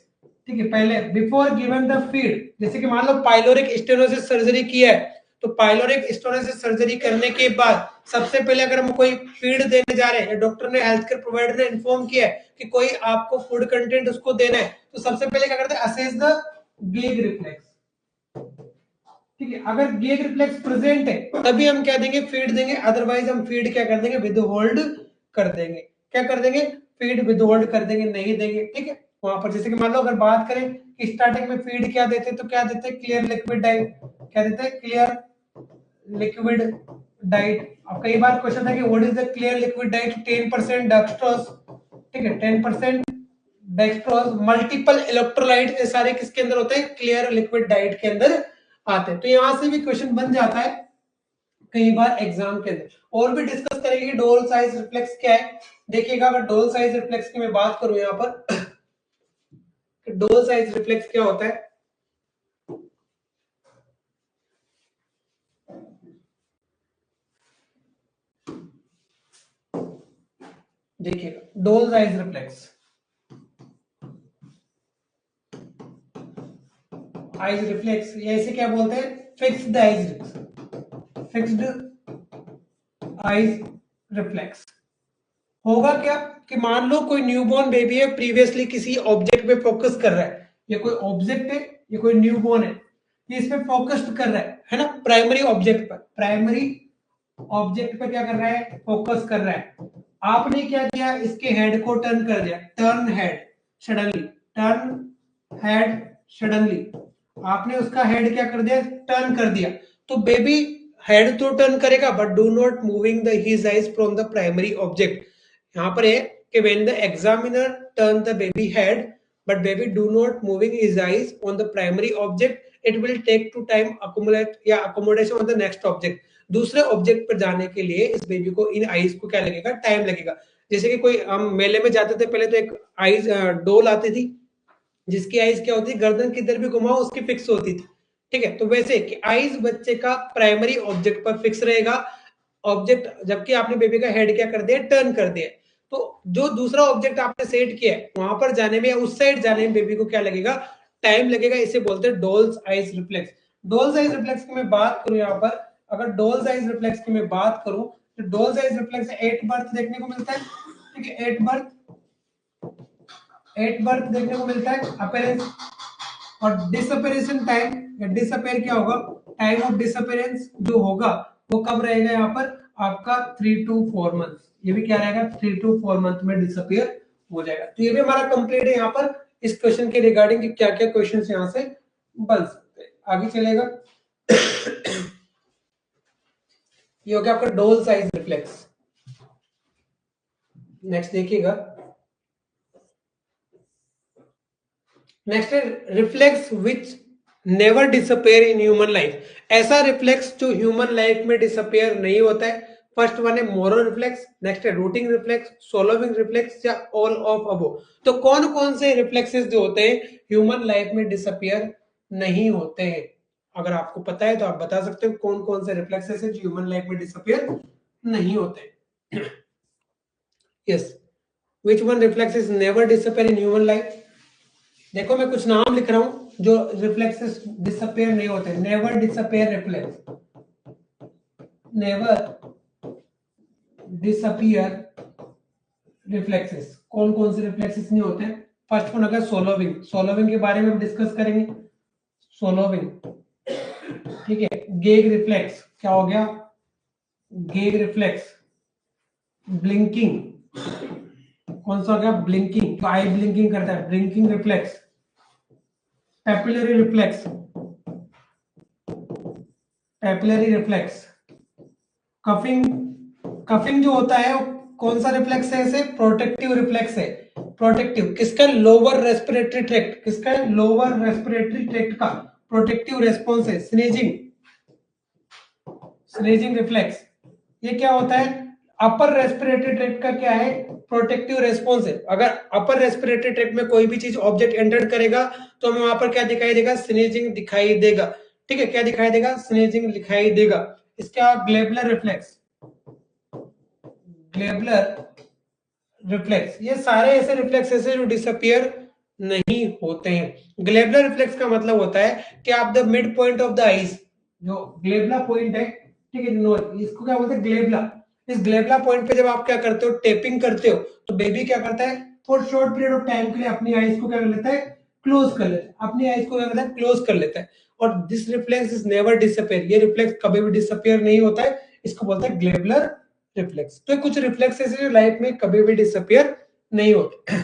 ठीक है, पहले बिफोर गिवन द फीड, जैसे कि मान लो पाइलोरिक स्टेनोसिस सर्जरी किया है, तो पाइलोरिक स्टेनोसिस सर्जरी करने के बाद सबसे पहले अगर हम कोई फीड देने जा रहे हैं, या डॉक्टर ने, हेल्थ केयर प्रोवाइडर ने इन्फॉर्म किया है कि कोई आपको फूड कंटेंट उसको देना है, तो सबसे पहले क्या करते हैं, असेस द गेग रिफ्लेक्स। ठीक है, अगर गेग रिफ्लेक्स प्रेजेंट है तभी हम क्या देंगे, फीड देंगे, अदरवाइज हम फीड क्या कर देंगे, विद होल्ड कर देंगे। क्या कर देंगे, फीड विद होल्ड कर देंगे, नहीं देंगे। ठीक है, वहां पर जैसे कि मान लो अगर बात करें कि स्टार्टिंग में फीड क्या देते हैं, तो क्या देते हैं, क्लियर लिक्विड डाइट। क्या देते हैं, क्लियर लिक्विड डाइट। अब कई बार क्वेश्चन था कि what is the clear liquid diet, 10% dextrose, ठीक है, 10% डेक्सट्रोज, मल्टीपल इलेक्ट्रोलाइट, ये सारे किसके अंदर होते हैं, क्लियर लिक्विड डाइट के अंदर आते हैं। तो यहां से भी क्वेश्चन बन जाता है कई बार एग्जाम के अंदर। और भी डिस्कस करेंगे डोल साइज रिफ्लेक्स क्या है। देखिएगा अगर डोल साइज रिफ्लेक्स की मैं बात करूं यहां पर, डोल साइज रिफ्लेक्स क्या होता है, देखिएगा डोल साइज रिफ्लेक्स, आइज रिफ्लेक्स, ऐसे क्या बोलते हैं, fixed eyes, fixed eyes reflex. होगा क्या कि मान लो कोई न्यूबॉर्न बेबी है, प्रीवियसली किसी ऑब्जेक्ट पे फोकस कर रहा है, ये कोई ऑब्जेक्ट है, ये कोई न्यूबॉर्न है, ये इस पे फोकस्ड कर रहा है ना, प्राइमरी ऑब्जेक्ट पर, प्राइमरी ऑब्जेक्ट पे क्या कर रहा है, फोकस कर रहा है। आपने क्या किया, इसके हेड को टर्न कर दिया, turn head suddenly, turn head suddenly, आपने उसका हेड क्या कर दिया, टर्न कर दिया। तो बेबी हेड तो टर्न करेगा but do not moving the his eyes from the primary object. यहाँ पर है कि when the examiner turn the baby head but baby do not moving his eyes on the primary object, it will take to time accommodate या accommodation on the next object. दूसरे object पर जाने के लिए इस बेबी को, इन eyes को क्या लगेगा, टाइम लगेगा। जैसे कि कोई हम मेले में जाते थे पहले, तो एक आइज डोल आती थी जिसकी आइज क्या होती है, गर्दन किधर भी घुमाओ उसकी फिक्स होती थी, ठीक है। तो वैसे कि आइज बच्चे का प्राइमरी ऑब्जेक्ट पर फिक्स रहेगा, ऑब्जेक्ट, जबकि आपने बेबी का हेड क्या कर दिया, टर्न कर दिया। तो जो दूसरा ऑब्जेक्ट आपने सेट किया है वहां पर जाने में या उस साइड जाने में बेबी को क्या लगेगा, टाइम लगेगा। इसे बोलते हैं doles eyes reflex. Doles eyes reflex की मैं बात करूं यहाँ पर, अगर डोल्स आइज रिफ्लेक्स की मैं बात करूं तो doles eyes reflex at birth देखने को मिलता है, ठीक है, एट बर्थ देखने को मिलता है अपीयरेंस। और डिसअपेरेशन टाइम, या डिसअपेयर क्या होगा, टाइम ऑफ डिसअपेरेंस जो होगा वो कब रहेगा, यहाँ पर आपका 3 to 4 मंथ, ये भी क्या रहेगा, 3 to 4 मंथ में डिसअपेयर हो जाएगा। तो ये भी हमारा कंप्लीट है यहाँ पर इस क्वेश्चन के रिगार्डिंग कि क्या क्या क्वेश्चन यहाँ से बन सकते हैं। आगे चलेगा ये हो गया आपका डोल साइज रिफ्लेक्स। नेक्स्ट देखिएगा, नेक्स्ट है reflex which never disappear in human life. ऐसा रिफ्लेक्स जो ह्यूमन लाइफ में डिसअपेयर नहीं होता है। फर्स्ट वन है मोरो रिफ्लेक्स, नेक्स्ट है रूटिंग रिफ्लेक्स, सोलोविंग रिफ्लेक्स या ऑल ऑफ अबो। तो कौन कौन से रिफ्लेक्सेस जो होते हैं ह्यूमन लाइफ में डिसअपेयर नहीं होते हैं, अगर आपको पता है तो आप बता सकते हो कौन कौन से रिफ्लेक्सेस है जो ह्यूमन लाइफ में डिसअपेयर नहीं होते। Yes, which one reflexes never disappear in human life. देखो मैं कुछ नाम लिख रहा हूं जो रिफ्लेक्सेस डिसअपेयर नहीं होते। Never disappear reflex, never disappear reflexes, कौन कौन से रिफ्लेक्सेस नहीं होते। फर्स्ट वन अगर सोलोविंग, सोलोविंग के बारे में हम डिस्कस करेंगे, सोलोविंग, ठीक है। गेग रिफ्लेक्स, क्या हो गया, गेग रिफ्लेक्स। ब्लिंकिंग, कौन सा हो गया, ब्लिंकिंग, तो आई ब्लिंकिंग करता है, blinking reflex. Papillary reflex, papillary reflex. Coughing, coughing जो होता है कौन सा रिफ्लेक्स है, इसे प्रोटेक्टिव रिफ्लेक्स है। प्रोटेक्टिव किसका, लोअर रेस्पिरेटरी ट्रैक्ट, किसका, लोअर रेस्पिरेटरी ट्रैक्ट का प्रोटेक्टिव रेस्पॉन्स है। स्नेजिंग, स्नेजिंग रिफ्लेक्स, ये क्या होता है, अपर रेस्पिरेटरी ट्रैक्ट का क्या है, प्रोटेक्टिव रेस्पॉन्स है। अगर अपर रेस्पिरेटरी ट्रैक्ट में कोई भी चीज ऑब्जेक्ट एंटर करेगा तो हमें वहां पर क्या दिखाई देगा, स्नेजिंग दिखाई देगा, ठीक है, क्या दिखाई देगा, स्नेजिंग दिखाई देगा। इसका ग्लेबुलर रिफ्लेक्स, ग्लेबुलर रिफ्लेक्स, ये सारे ऐसे रिफ्लेक्सेस है जो डिसअपियर नहीं होते हैं। ग्लेबुलर रिफ्लेक्स का मतलब होता है कि आप the mid point of the eyes, जो ग्लेबुला पॉइंट है, ठीक है, इसको क्या बोलते हैं, ग्लेबुला। इस ग्लेबुला पॉइंट पे जब आप क्या करते हो, टेपिंग करते हो, तो बेबी क्या करता है, for short period of time के लिए अपनी आईज को क्या कर लेता है, क्लोज कर लेता है, अपनी आईज को क्या करता है, क्लोज कर लेता है। और this reflex is never disappear, ये रिफ्लेक्स कभी भी डिसअपियर नहीं होता है, इसको बोलते हैं ग्लेबुलर रिफ्लेक्स। तो कुछ रिफ्लेक्स ऐसे जो लाइफ में कभी भी डिसअपियर नहीं होते।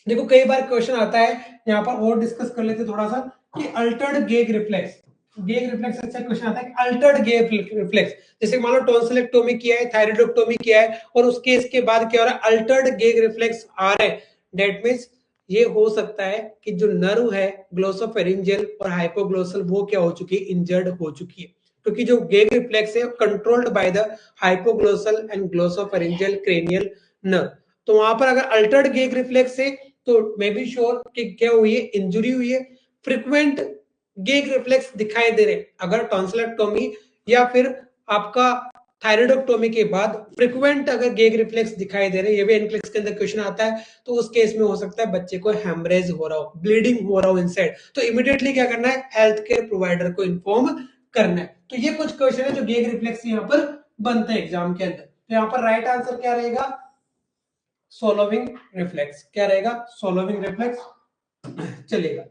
देखो कई बार क्वेश्चन आता है यहाँ पर, और डिस्कस कर लेते थोड़ा सा कि अल्टर्ड गेग रिफ्लेक्स, गेग रिफ्लेक्स अच्छा क्वेश्चन आता है, अल्टर्ड गेग रिफ्लेक्स, जैसे मान लो टॉन्सिलेक्टोमी किया है, थायराइडोक्टोमी किया है और उसके इसके बाद क्या हो रहा है, अल्टर्ड गेग रिफ्लेक्स आ रहा है, दैट मींस ये हो सकता है कि जो नर्व है ग्लोसोफेरिंजियल और हाइपोग्लोसल वो क्या हो चुकी है, इंजर्ड हो चुकी है, क्योंकि जो गेग रिफ्लेक्स है controlled by the hypoglossal and glossopharyngeal cranial nerve. तो वहां पर अगर अल्टर्ड गेग रिफ्लेक्स है तो मे बी श्योर कि क्या हुई है, इंजुरी हुई है, फ्रीक्वेंट गेग रिफ्लेक्स दिखाई दे रहे, अगर टॉन्सिलेक्टोमी या फिर आपका थायराइडोक्टोमी के बाद फ्रीक्वेंट अगर गेग रिफ्लेक्स दिखाई दे रहे, ये भी एनक्लेक्स के अंदर क्वेश्चन आता है, तो उस केस में हो सकता है बच्चे को हेमरेज हो रहा हो, ब्लीडिंग हो रहा हो इनसाइड, तो इमीडिएटली क्या करना है, हेल्थ केयर प्रोवाइडर को इन्फॉर्म करना है। तो ये कुछ क्वेश्चन है जो गेग रिफ्लेक्स यहाँ पर बनते हैं एग्जाम के अंदर। तो यहाँ पर राइट आंसर क्या रहेगा, सोलोविंग रिफ्लेक्स, क्या रहेगा, सोलोविंग रिफ्लेक्स चलेगा।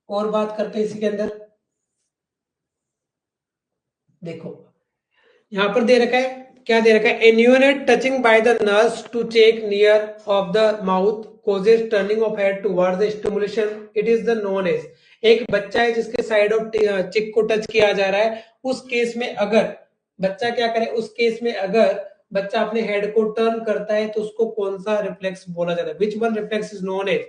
और बात करते हैं इसी के अंदर, देखो यहां पर दे रखा है, क्या दे रखा है, a neonate touching by the nurse to cheek near of the mouth causes turning of head towards the stimulation, it is the known as. एक बच्चा है जिसके साइड ऑफ चिक को टच किया जा रहा है, उस केस में अगर बच्चा क्या करे, उस केस में अगर बच्चा अपने हेड को टर्न करता है तो उसको कौन सा रिफ्लेक्स बोला जाता है, which one reflex is known as.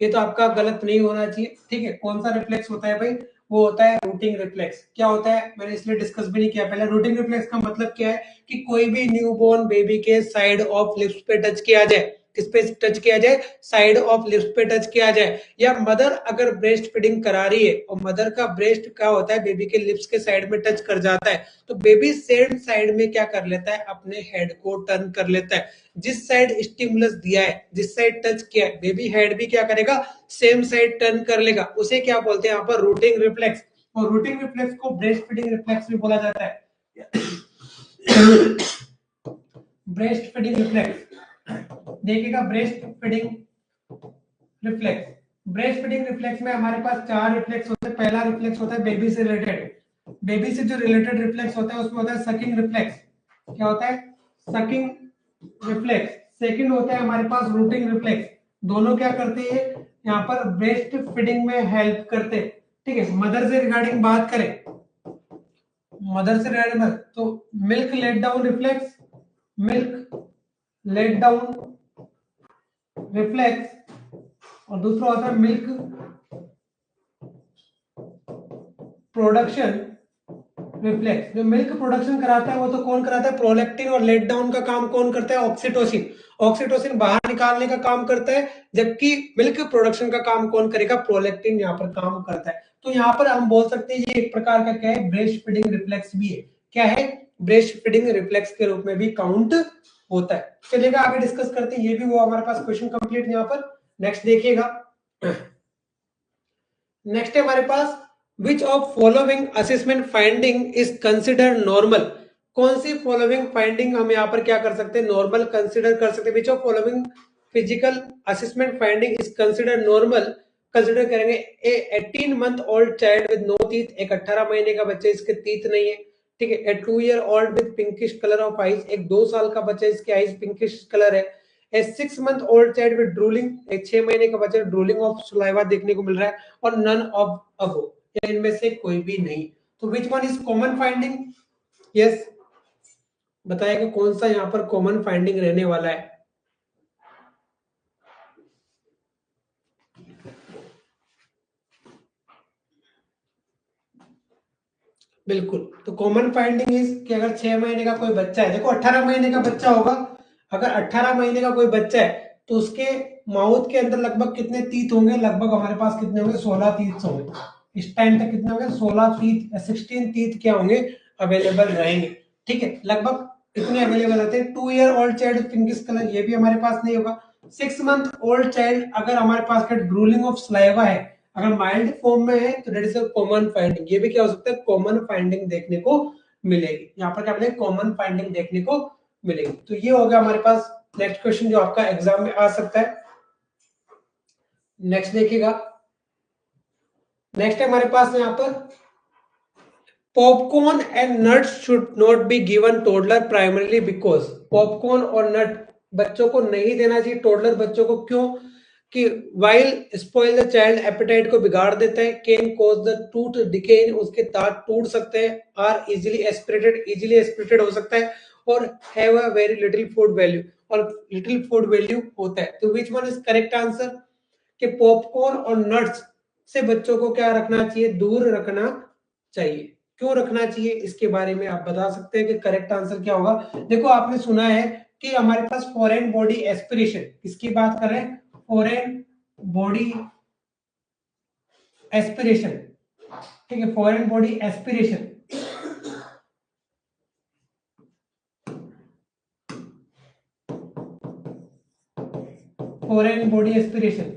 ये तो आपका गलत नहीं होना चाहिए, ठीक है, कौन सा रिफ्लेक्स होता है भाई, वो होता है रूटिंग रिफ्लेक्स। क्या होता है, मैंने इसलिए डिस्कस भी नहीं किया पहले, रूटिंग रिफ्लेक्स का मतलब क्या है कि कोई भी न्यूबॉर्न बेबी के साइड ऑफ लिप्स पे टच किया जाए, किस पे टच किया जाए, साइड ऑफ लिप्स पे टच किया जाए, या मदर अगर ब्रेस्ट फीडिंग करा रही है और मदर का ब्रेस्ट क्या होता है बेबी के लिप्स के साइड में टच कर जाता है, तो बेबी सेम साइड में क्या कर लेता है, अपने हेड को टर्न कर लेता है, जिस साइड स्टिमुलस दिया है, जिस साइड टच किया है, बेबी हेड भी क्या करेगा, सेम साइड टर्न कर लेगा, उसे क्या बोलते हैं यहाँ पर, रूटिंग रिफ्लेक्स। और रूटिंग रिफ्लेक्स को ब्रेस्ट फीडिंग रिफ्लेक्स भी बोला जाता है, ब्रेस्ट फीडिंग रिफ्लेक्स। देखिएगा breast feeding reflex, breast feeding reflex में हमारे पास चार रिफ्लेक्स होते हैं। पहला रिफ्लेक्स होता है बेबी से रिलेटेड, बेबी से जो रिलेटेड रिफ्लेक्स होता है उसमें होता है सकिंग रिफ्लेक्स, क्या होता है, सकिंग रिफ्लेक्स। सेकंड होता है हमारे पास रूटिंग रिफ्लेक्स, दोनों क्या करते हैं, यहाँ पर ब्रेस्ट फीडिंग में हेल्प करते हैं, ठीक है। मदर से रिगार्डिंग बात करें, मदर से रिगार्डिंग तो milk let down reflex, milk let down reflex, और दूसरा होता है मिल्क प्रोडक्शन रिफ्लेक्स। जो मिल्क प्रोडक्शन कराता है वो तो कौन कराता है, प्रोलैक्टिन, और लेट डाउन का काम कौन करता है, ऑक्सीटोसिन, ऑक्सीटोसिन बाहर निकालने का काम करता है, जबकि मिल्क प्रोडक्शन का काम कौन करेगा, प्रोलैक्टिन यहाँ पर काम करता है। तो यहाँ पर हम बोल सकते हैं ये एक प्रकार का क्या है, ब्रेस्ट फीडिंग रिफ्लेक्स भी है, क्या है, ब्रेस्ट फीडिंग रिफ्लेक्स के रूप में भी काउंट होता है। चलिएगा आगे डिस्कस करते हैं, ये भी वो हमारे पास क्वेश्चन कंप्लीट यहाँ पर। नेक्स्ट देखिएगा, नेक्स्ट है हमारे पास, which of following assessment finding is consider normal. कौन सी फॉलोइंग फाइंडिंग हम यहाँ पर क्या कर सकते हैं, नॉर्मल कंसिडर कर सकते हैं। Which of following physical assessment finding is consider normal, consider करेंगे, a 18 month old child with no teeth, एक 18 महीने का बच्चा इसके टीथ नहीं है, ठीक है। ए 2 year old with pinkish colour of eyes, एक 2 साल का बच्चा इसके आईज पिंकिश कलर है। ए 6 month old child with drooling, एक 6 महीने का बच्चा ड्रूलिंग ऑफ सलाइवा देखने को मिल रहा है, और नन ऑफ अबो, या इनमें से कोई भी नहीं। तो which one is common finding, yes बताएगा कौन सा यहाँ पर कॉमन फाइंडिंग रहने वाला है। बिल्कुल, तो कॉमन फाइंडिंग इज कि अगर 6 महीने का कोई बच्चा है, देखो 18 महीने का बच्चा होगा, अगर 18 महीने का कोई बच्चा है तो उसके माउथ के अंदर लगभग कितने तीत होंगे, लगभग हमारे पास कितने होंगे, 16 तीत होंगे इस टाइम तक, कितने होंगे, 16 तीत, 16 तीत क्या होंगे, अवेलेबल रहेंगे, ठीक है, लगभग इतने अवेलेबल रहते हैं। 2 year old child pinkish colour, ये भी हमारे पास नहीं होगा। 6 मंथ ओल्ड चाइल्ड अगर हमारे पास ड्रूलिंग ऑफ स्लाइवा है, अगर माइल्ड फॉर्म में है तो that is a common finding, ये भी क्या हो सकता है, कॉमन फाइंडिंग देखने को मिलेगी। यहाँ पर क्या मिलेगी, कॉमन फाइंडिंग देखने को मिलेगी। तो ये हो गया हमारे पास नेक्स्ट क्वेश्चन जो आपका एग्जाम में आ सकता है। नेक्स्ट देखिएगा, नेक्स्ट है हमारे पास यहाँ पर, popcorn and nuts should not be given toddler primarily because, popcorn और नट बच्चों को नहीं देना चाहिए टोडलर बच्चों को, क्यों, कि while spoil the child appetite को बिगाड़ देता है, can cause the tooth decay, उसके दांत टूट सकते हैं, आर इजीली एस्पिरेटेड हो सकता है, और have a very little food value, और लिटिल फूड वैल्यू होता है। तो which one is correct answer? कि पॉपकॉर्न और नट्स से बच्चों को क्या रखना चाहिए? दूर रखना चाहिए। क्यों रखना चाहिए इसके बारे में आप बता सकते हैं कि करेक्ट आंसर क्या होगा? देखो आपने सुना है कि हमारे पास फॉरेन बॉडी एस्पिरेशन, किसकी बात कर रहे हैं? फॉरेन बॉडी एस्पिरेशन, ठीक है, foreign body aspiration. Foreign body aspiration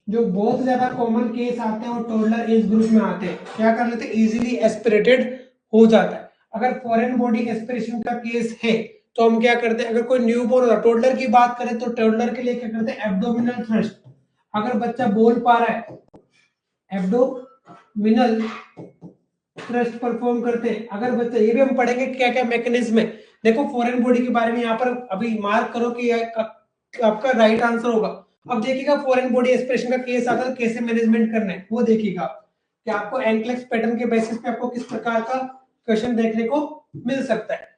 जो बहुत ज्यादा कॉमन केस आते हैं वो टोडलर एज ग्रुप में आते हैं, क्या कर लेते हैं? इजीली एस्पिरेटेड हो जाता है। अगर फॉरेन बॉडी एस्पिरेशन का केस है तो हम क्या करते हैं? अगर कोई न्यूबॉर्न होता है, टोडलर की बात करें तो टोडलर के लिए क्या करते हैं? Abdominal thrust. अगर बच्चा बोल पा रहा है, एब्डोमिनल थ्रस्ट परफॉर्म करते हैं। अगर बच्चा, ये भी हम पढ़ेंगे क्या क्या मैकेनिज्म है। देखो फॉरेन बॉडी के बारे में यहाँ पर अभी मार्क करो कि आपका राइट आंसर होगा। अब देखिएगा फॉरेन बॉडी एक्सप्रेशन का केस आता है, कैसे मैनेजमेंट करना है वो देखिएगा कि आपको एनक्लेक्स पैटर्न के बेसिस पे आपको किस प्रकार का क्वेश्चन देखने को मिल सकता है।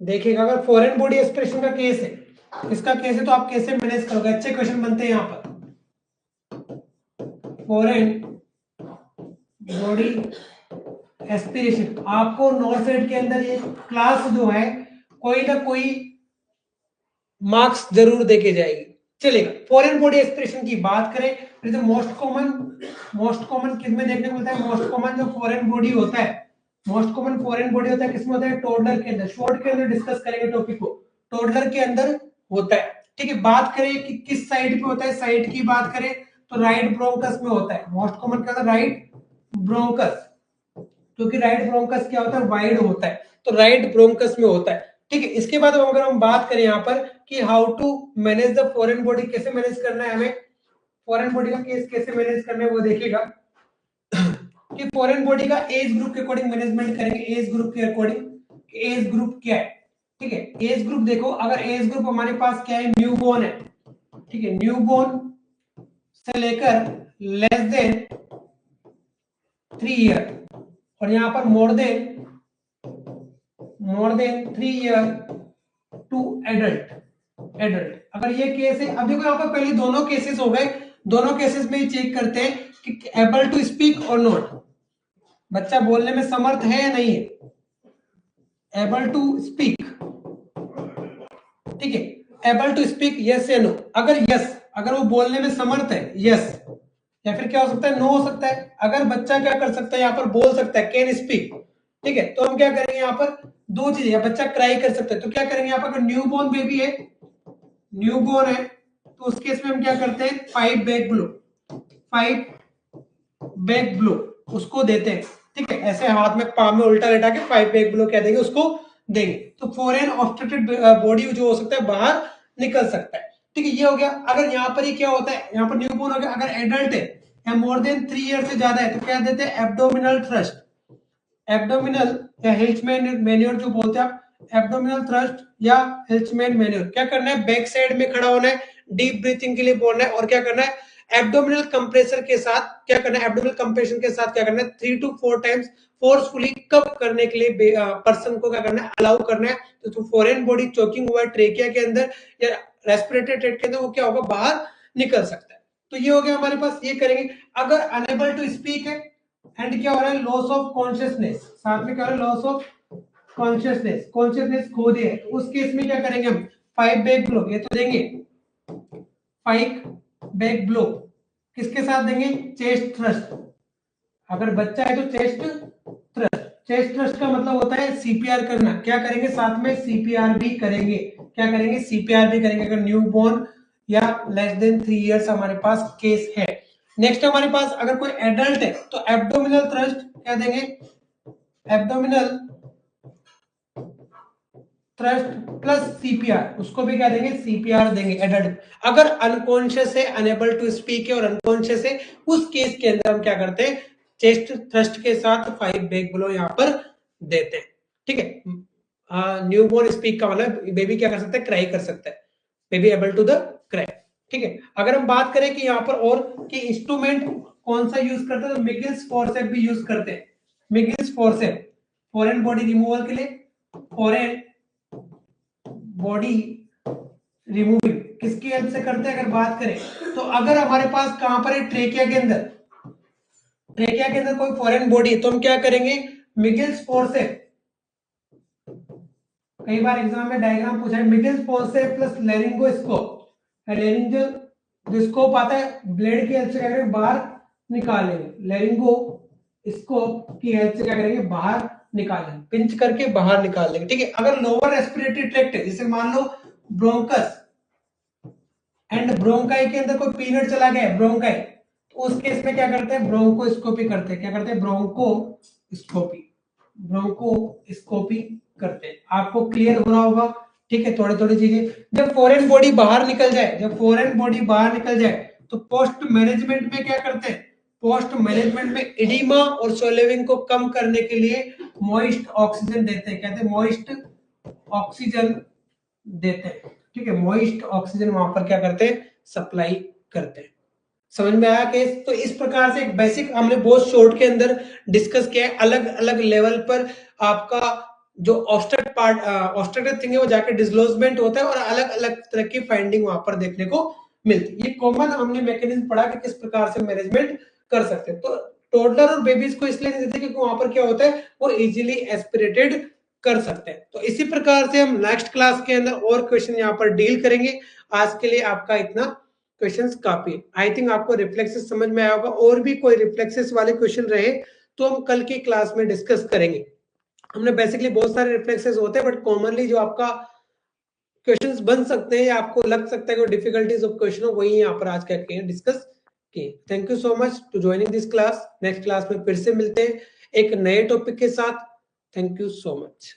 देखिएगा अगर फॉरेन बॉडी एक्सप्रेशन का केस है, इसका केस है, तो आप कैसे मैनेज करोगे? अच्छे क्वेश्चन बनते हैं यहाँ पर। फॉरेन बॉडी एस्पिरेशन आपको नॉर्थ साइड के अंदर ये क्लास जो है कोई ना कोई मार्क्स जरूर देके जाएगी। चलेगा, फॉरेन बॉडी एस्पिरेशन की बात करें तो मोस्ट कॉमन किस में देखने को मिलता है? मोस्ट कॉमन जो फॉरेन बॉडी होता है, मोस्ट कॉमन फॉरेन बॉडी होता है किसमें होता है? टोडलर के अंदर। शॉर्ट के अंदर डिस्कस करेंगे टॉपिक को, टोडलर के अंदर होता है। ठीक है, बात करें कि किस साइड पे होता है, साइड की बात करें तो राइट ब्रोंकस में होता है। मोस्ट कॉमन क्या होता है? राइट ब्रोंकस, क्योंकि राइट ब्रोंकस क्या होता है? वाइड होता है, तो राइट ब्रोंकस में होता है। ठीक है, इसके बाद अगर हम बात करें यहाँ पर कि how to manage the foreign body, कैसे मैनेज करना है हमें, फॉरेन बॉडी का केस कैसे मैनेज करना है वो देखिएगा कि फॉरेन बॉडी का एज ग्रुप के अकॉर्डिंग मैनेजमेंट करेंगे। एज ग्रुप के अकॉर्डिंग, एज ग्रुप क्या है? ठीक है, एज ग्रुप देखो, अगर एज ग्रुप हमारे पास क्या है? न्यूबॉर्न है। ठीक है, न्यूबॉर्न से लेकर लेस देन 3 ईयर, और यहाँ पर more than 3 year to adult. अगर ये केस है, अब देखो यहाँ पर पहले दोनों केसेस हो गए, दोनों केसेस में चेक करते हैं कि एबल टू स्पीक और नॉट, बच्चा बोलने में समर्थ है या नहीं है। एबल टू स्पीक, ठीक है, एबल टू स्पीक यस या नो। अगर यस, अगर वो बोलने में समर्थ है यस, या फिर क्या हो सकता है? नो हो सकता है। अगर बच्चा क्या कर सकता है? यहाँ पर बोल सकता है कैन स्पीक। ठीक है, तो हम क्या करेंगे यहाँ पर? दो चीजें, बच्चा क्राई कर सकता है तो क्या करेंगे यहाँ पर? अगर न्यूबॉर्न बेबी है, न्यूबॉर्न है, तो उस केस में हम क्या करते हैं? 5 बैक ब्लो उसको देते हैं। ठीक है, ऐसे हाथ में पाम में उल्टा लेटा के 5 बैक ब्लो क्या देंगे? उसको देंगे, तो फॉरेन ऑब्स्ट्रक्टेड बॉडी जो हो सकता है बाहर निकल सकता है। ठीक है, ये हो गया। अगर यहाँ पर ये क्या होता है? यहाँ पर न्यूबॉर्न हो गया, अगर एडल्ट है या मोर देन 3 ईयर से ज्यादा है तो क्या देते हैं? एब्डोमिनल थ्रस्ट, एब्डोमिनल या हिल्चमैन मैन्योर जो बोलते हैं आप, एब्डोमिनल थ्रस्ट या हिल्चमैन मैन्योर। क्या करना है? बैक साइड में खड़ा होना है, डीप ब्रीथिंग के लिए बोलना है, और क्या करना है? एब्डोमिनल कंप्रेसर के साथ क्या करना है? एब्डोमिनल कंप्रेशन के साथ क्या करना है? 3 to 4 टाइम्स फोर्सफुली कप करने के लिए पर्सन को क्या करना है? अलाउ करना है। तो फॉरेन बॉडी चोकिंग हुआ ट्रेकिया के अंदर या रेस्पिरेटरी ट्रैक्ट के अंदर, वो क्या होगा? बाहर निकल सकता है। तो ये हो गया हमारे पास, ये करेंगे। अगर अनेबल टू स्पीक है एंड क्या हो रहा है? लॉस ऑफ कॉन्शियसनेस, साथ में क्या हो रहा है? लॉस ऑफ कॉन्शियसनेस खो दे, तो उस केस में क्या करेंगे हम? 5 बैक ब्लो, ये तो देंगे 5 बैक ब्लो, किसके साथ देंगे? Chest thrust. अगर बच्चा है तो चेस्ट थ्रस्ट। चेस्ट थ्रस्ट का मतलब होता है सीपीआर करना। क्या करेंगे? साथ में सीपीआर भी करेंगे। क्या करेंगे? सीपीआर भी करेंगे अगर न्यूबॉर्न या लेस देन 3 इयर्स हमारे पास केस है। नेक्स्ट हमारे पास अगर कोई एडल्ट है तो एब्डोमिनल थ्रस्ट क्या देंगे? एब्डोमिनल थ्रस्ट प्लस सीपीआर, उसको भी क्या देंगे, सीपीआर देंगे एडेड। अगर अनकॉन्शियस है, अनेबल टू स्पीक है और अनकॉन्शियस है, उस केस के अंदर हम क्या करते हैं, चेस्ट थ्रस्ट के साथ 5 बैक ब्लो यहाँ पर देते हैं। ठीक है, न्यूबॉर्न स्पीक का मतलब बेबी क्या कर सकता है, क्राई कर सकता है, baby able to the cry. ठीक है, अगर हम बात करें कि यहाँ पर और कि इंस्ट्रूमेंट कौन सा यूज करते हैं, तो मिगिल्स फॉरसेप भी यूज करते हैं। मिगिल्स फॉरसेप फॉरेन बॉडी रिमूवल के लिए, फॉरेन बॉडी रिमूविंग किसकी हेल्प से करते हैं, अगर बात करें तो अगर हमारे पास कहां पर है, ट्रेकिया के अंदर, ट्रेकिया के अंदर कोई फॉरेन बॉडी, तो हम क्या करेंगे, मिगिल्स फॉरसेप, कई बार एग्जाम में डायग्राम पूछा है, मिगिल्स फॉरसेप प्लस लेरिंगोस्कोप, लेरिंजल जो स्कोप आता है ब्लेड की हेल्प से क्या करेंगे, बाहर निकालेंगे, लेरिंगो स्कोप की हेल्प से क्या करेंगे, बाहर निकालेंगे, पिंच करके बाहर निकाल लेंगे। ठीक है, अगर लोअर रेस्पिरेटरी ट्रैक्ट है, जैसे मान लो ब्रोंकस एंड ब्रोंकाई के अंदर कोई पीरियड चला गया है, ब्रोंकाई, तो उस केस में क्या करते हैं, ब्रोंकोस्कोपी करते हैं, क्या करते हैं, ब्रोंकोस्कोपी, ब्रोंकोस्कोपी करते हैं। आपको क्लियर हो रहा होगा। ठीक है, थोड़ी थोड़ी चीजें, जब फॉरेन बॉडी बाहर निकल जाए, जब फॉरेन बॉडी बाहर निकल जाए तो पोस्ट मैनेजमेंट में क्या करते हैं, पोस्ट मैनेजमेंट में एडिमा और सोलेविंग को कम करने के लिए मॉइस्ट ऑक्सीजन देते हैं, कहते हैं मॉइस्ट ऑक्सीजन देते हैं। ठीक है, मॉइस्ट ऑक्सीजन वहां पर क्या करते हैं, सप्लाई करते हैं। समझ में आया केस? तो इस प्रकार से एक बेसिक हमने बहुत शॉर्ट के अंदर डिस्कस किया है। अलग अलग लेवल पर आपका जो ऑब्स्ट्रक्ट पार्ट, ऑब्स्ट्रक्टिव थिंग है वो जाके डिस्क्लोजमेंट होता है और अलग अलग तरह की फाइंडिंग वहां पर देखने को मिलती है। ये कॉमन हमने मैकेनिज्म पढ़ा कि किस प्रकार से मैनेजमेंट कर सकते हैं। तो टोडलर और बेबीज को इसलिए नहीं देते क्योंकि वहां पर क्या होता है, वो इजीली एस्पिरेटेड कर सकते हैं। तो इसी प्रकार से हम नेक्स्ट क्लास के अंदर और क्वेश्चन यहाँ पर डील करेंगे। आज के लिए आपका इतना क्वेश्चंस काफी। आई थिंक आपको रिफ्लेक्सेस समझ में आया होगा। और भी कोई रिफ्लेक्सेस वाले क्वेश्चन रहे तो हम कल की क्लास में डिस्कस करेंगे। हमने बेसिकली बहुत सारे रिफ्लेक्सेस होते हैं, बट कॉमनली जो आपका क्वेश्चंस बन सकते हैं या आपको लग सकता है कि डिफिकल्टीज ऑफ क्वेश्चन हो, वही यहाँ पर आज करके डिस्कस किए। Thank you so much to joining this class. Next class में फिर से मिलते हैं एक नए टॉपिक के साथ। Thank you so much.